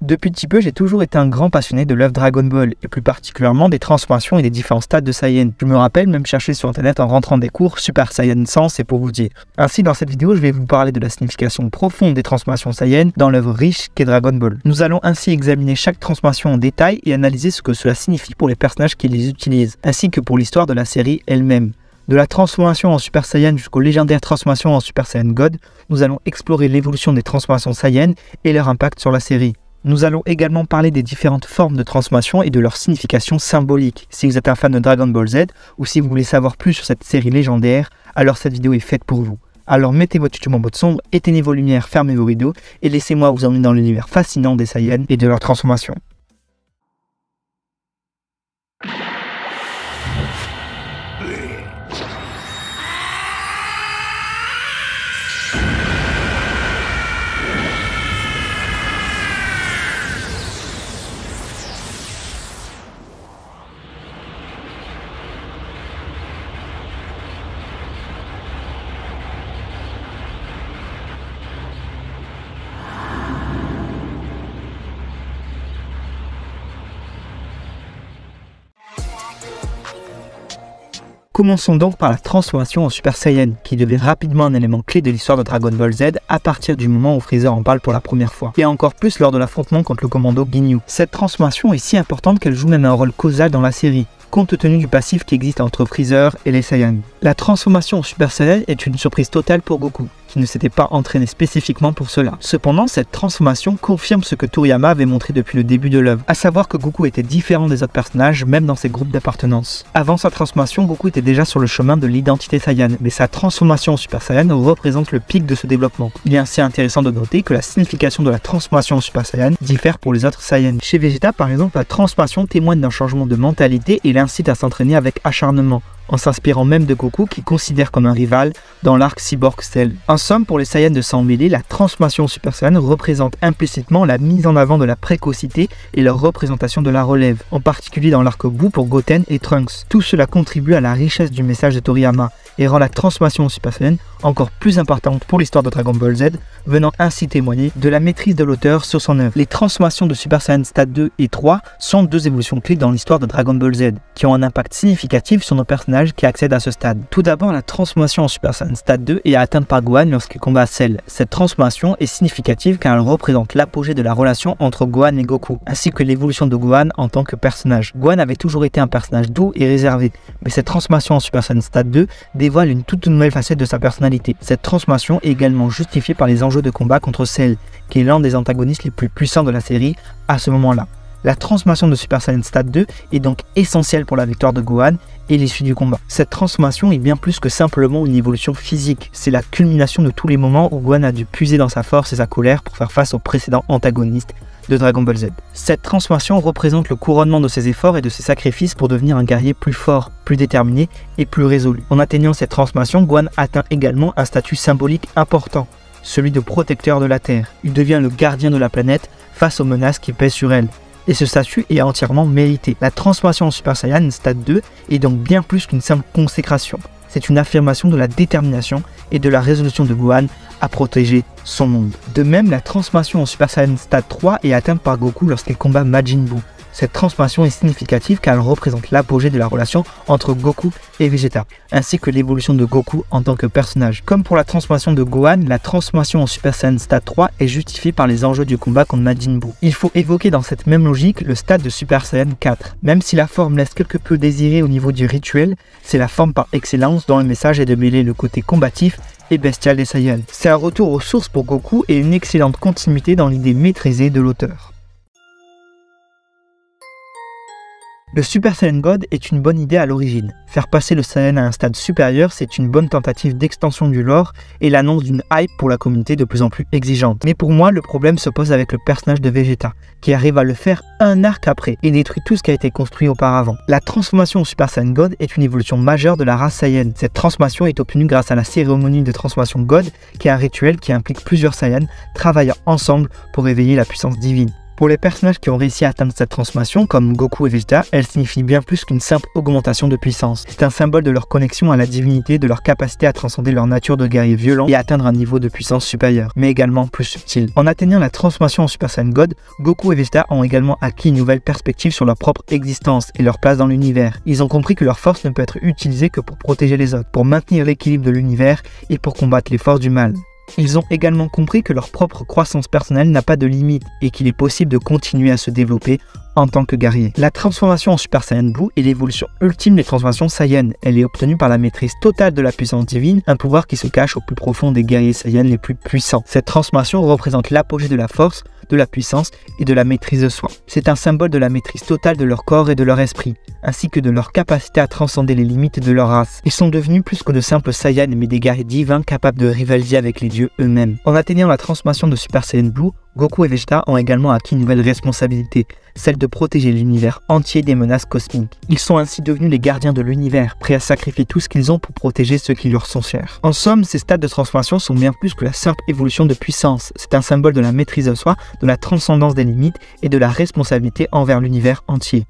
Depuis petit peu, j'ai toujours été un grand passionné de l'œuvre Dragon Ball, et plus particulièrement des transformations et des différents stades de Saiyan. Je me rappelle même chercher sur internet en rentrant des cours Super Saiyan 100, c'est pour vous dire. Ainsi, dans cette vidéo, je vais vous parler de la signification profonde des transformations Saiyan dans l'œuvre riche qu'est Dragon Ball. Nous allons ainsi examiner chaque transformation en détail et analyser ce que cela signifie pour les personnages qui les utilisent, ainsi que pour l'histoire de la série elle-même. De la transformation en Super Saiyan jusqu'aux légendaires transformations en Super Saiyan God, nous allons explorer l'évolution des transformations Saiyan et leur impact sur la série. Nous allons également parler des différentes formes de transformation et de leur signification symbolique. Si vous êtes un fan de Dragon Ball Z ou si vous voulez savoir plus sur cette série légendaire, alors cette vidéo est faite pour vous. Alors mettez votre YouTube en mode sombre, éteignez vos lumières, fermez vos rideaux et laissez-moi vous emmener dans l'univers fascinant des Saiyans et de leur transformation. Commençons donc par la transformation en Super Saiyan, qui devient rapidement un élément clé de l'histoire de Dragon Ball Z à partir du moment où Freezer en parle pour la première fois, et encore plus lors de l'affrontement contre le commando Ginyu. Cette transformation est si importante qu'elle joue même un rôle causal dans la série, compte tenu du passif qui existe entre Freezer et les Saiyans. La transformation en Super Saiyan est une surprise totale pour Goku, qui ne s'était pas entraîné spécifiquement pour cela. Cependant, cette transformation confirme ce que Toriyama avait montré depuis le début de l'œuvre, à savoir que Goku était différent des autres personnages, même dans ses groupes d'appartenance. Avant sa transformation, Goku était déjà sur le chemin de l'identité Saiyan, mais sa transformation en Super Saiyan représente le pic de ce développement. Il est ainsi intéressant de noter que la signification de la transformation en Super Saiyan diffère pour les autres Saiyans. Chez Vegeta, par exemple, la transformation témoigne d'un changement de mentalité et l'incite à s'entraîner avec acharnement, en s'inspirant même de Goku qui considère comme un rival dans l'arc Cyborg Cell. En somme, pour les Saiyans de sang mêlé, la transformation en Super Saiyan représente implicitement la mise en avant de la précocité et leur représentation de la relève, en particulier dans l'arc Buu pour Goten et Trunks. Tout cela contribue à la richesse du message de Toriyama et rend la transformation en Super Saiyan encore plus importante pour l'histoire de Dragon Ball Z, venant ainsi témoigner de la maîtrise de l'auteur sur son œuvre. Les transformations de Super Saiyan Stade 2 et 3 sont deux évolutions clés dans l'histoire de Dragon Ball Z, qui ont un impact significatif sur nos personnages qui accèdent à ce stade. Tout d'abord, la transformation en Super Saiyan Stade 2 est atteinte par Gohan lorsqu'il combat Cell. Cette transformation est significative car elle représente l'apogée de la relation entre Gohan et Goku, ainsi que l'évolution de Gohan en tant que personnage. Gohan avait toujours été un personnage doux et réservé, mais cette transformation en Super Saiyan Stade 2 dévoile une toute nouvelle facette de sa personnalité. Cette transformation est également justifiée par les enjeux de combat contre Cell, qui est l'un des antagonistes les plus puissants de la série à ce moment-là. La transformation de Super Saiyan Stade 2 est donc essentielle pour la victoire de Gohan et l'issue du combat. Cette transformation est bien plus que simplement une évolution physique, c'est la culmination de tous les moments où Gohan a dû puiser dans sa force et sa colère pour faire face aux précédents antagonistes de Dragon Ball Z. Cette transformation représente le couronnement de ses efforts et de ses sacrifices pour devenir un guerrier plus fort, plus déterminé et plus résolu. En atteignant cette transformation, Gohan atteint également un statut symbolique important, celui de protecteur de la Terre. Il devient le gardien de la planète face aux menaces qui pèsent sur elle. Et ce statut est entièrement mérité. La transformation en Super Saiyan Stade 2 est donc bien plus qu'une simple consécration. C'est une affirmation de la détermination et de la résolution de Gohan à protéger son monde. De même, la transformation en Super Saiyan Stade 3 est atteinte par Goku lorsqu'il combat Majin Buu. Cette transformation est significative car elle représente l'apogée de la relation entre Goku et Vegeta, ainsi que l'évolution de Goku en tant que personnage. Comme pour la transformation de Gohan, la transformation en Super Saiyan Stade 3 est justifiée par les enjeux du combat contre Majin Buu. Il faut évoquer dans cette même logique le stade de Super Saiyan 4. Même si la forme laisse quelque peu désirer au niveau du rituel, c'est la forme par excellence dont le message est de mêler le côté combatif et bestial des Saiyans. C'est un retour aux sources pour Goku et une excellente continuité dans l'idée maîtrisée de l'auteur. Le Super Saiyan God est une bonne idée à l'origine. Faire passer le Saiyan à un stade supérieur, c'est une bonne tentative d'extension du lore et l'annonce d'une hype pour la communauté de plus en plus exigeante. Mais pour moi, le problème se pose avec le personnage de Vegeta, qui arrive à le faire un arc après et détruit tout ce qui a été construit auparavant. La transformation en Super Saiyan God est une évolution majeure de la race Saiyan. Cette transformation est obtenue grâce à la cérémonie de transformation God, qui est un rituel qui implique plusieurs Saiyans travaillant ensemble pour éveiller la puissance divine. Pour les personnages qui ont réussi à atteindre cette transformation, comme Goku et Vegeta, elle signifie bien plus qu'une simple augmentation de puissance. C'est un symbole de leur connexion à la divinité, de leur capacité à transcender leur nature de guerrier violent et à atteindre un niveau de puissance supérieur, mais également plus subtil. En atteignant la transformation en Super Saiyan God, Goku et Vegeta ont également acquis une nouvelle perspective sur leur propre existence et leur place dans l'univers. Ils ont compris que leur force ne peut être utilisée que pour protéger les autres, pour maintenir l'équilibre de l'univers et pour combattre les forces du mal. Ils ont également compris que leur propre croissance personnelle n'a pas de limite et qu'il est possible de continuer à se développer en tant que guerrier. La transformation en Super Saiyan Blue est l'évolution ultime des transformations Saiyan. Elle est obtenue par la maîtrise totale de la puissance divine, un pouvoir qui se cache au plus profond des guerriers Saiyan les plus puissants. Cette transformation représente l'apogée de la force, de la puissance et de la maîtrise de soi. C'est un symbole de la maîtrise totale de leur corps et de leur esprit, ainsi que de leur capacité à transcender les limites de leur race. Ils sont devenus plus que de simples Saiyans, mais des guerriers divins capables de rivaliser avec les dieux eux-mêmes. En atteignant la transformation de Super Saiyan Blue, Goku et Vegeta ont également acquis une nouvelle responsabilité, celle de protéger l'univers entier des menaces cosmiques. Ils sont ainsi devenus les gardiens de l'univers, prêts à sacrifier tout ce qu'ils ont pour protéger ceux qui leur sont chers. En somme, ces stades de transformation sont bien plus que la simple évolution de puissance. C'est un symbole de la maîtrise de soi, de la transcendance des limites et de la responsabilité envers l'univers entier.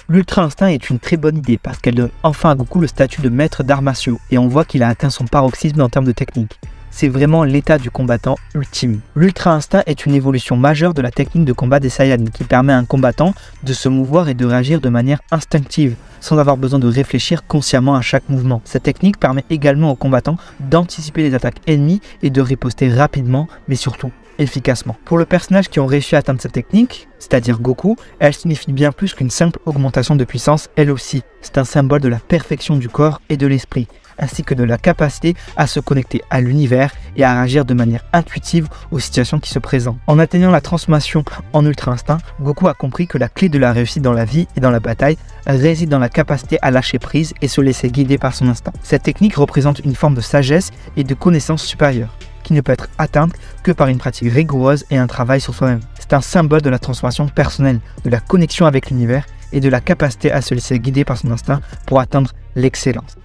L'Ultra Instinct est une très bonne idée parce qu'elle donne enfin à Goku le statut de maître d'arts martiaux et on voit qu'il a atteint son paroxysme en termes de technique. C'est vraiment l'état du combattant ultime. L'Ultra Instinct est une évolution majeure de la technique de combat des Saiyans qui permet à un combattant de se mouvoir et de réagir de manière instinctive, sans avoir besoin de réfléchir consciemment à chaque mouvement. Cette technique permet également aux combattants d'anticiper les attaques ennemies et de riposter rapidement, mais surtout efficacement. Pour le personnage qui ont réussi à atteindre cette technique, c'est-à-dire Goku, elle signifie bien plus qu'une simple augmentation de puissance elle aussi. C'est un symbole de la perfection du corps et de l'esprit, ainsi que de la capacité à se connecter à l'univers et à réagir de manière intuitive aux situations qui se présentent. En atteignant la transformation en Ultra Instinct, Goku a compris que la clé de la réussite dans la vie et dans la bataille réside dans la capacité à lâcher prise et se laisser guider par son instinct. Cette technique représente une forme de sagesse et de connaissance supérieure, qui ne peut être atteinte que par une pratique rigoureuse et un travail sur soi-même. C'est un symbole de la transformation personnelle, de la connexion avec l'univers et de la capacité à se laisser guider par son instinct pour atteindre l'excellence.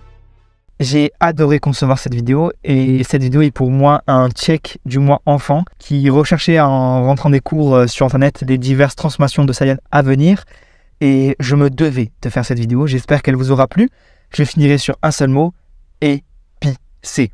J'ai adoré concevoir cette vidéo et cette vidéo est pour moi un check du moi enfant qui recherchait en rentrant des cours sur internet les diverses transformations de Saiyan à venir et je me devais de faire cette vidéo. J'espère qu'elle vous aura plu. Je finirai sur un seul mot, épicé.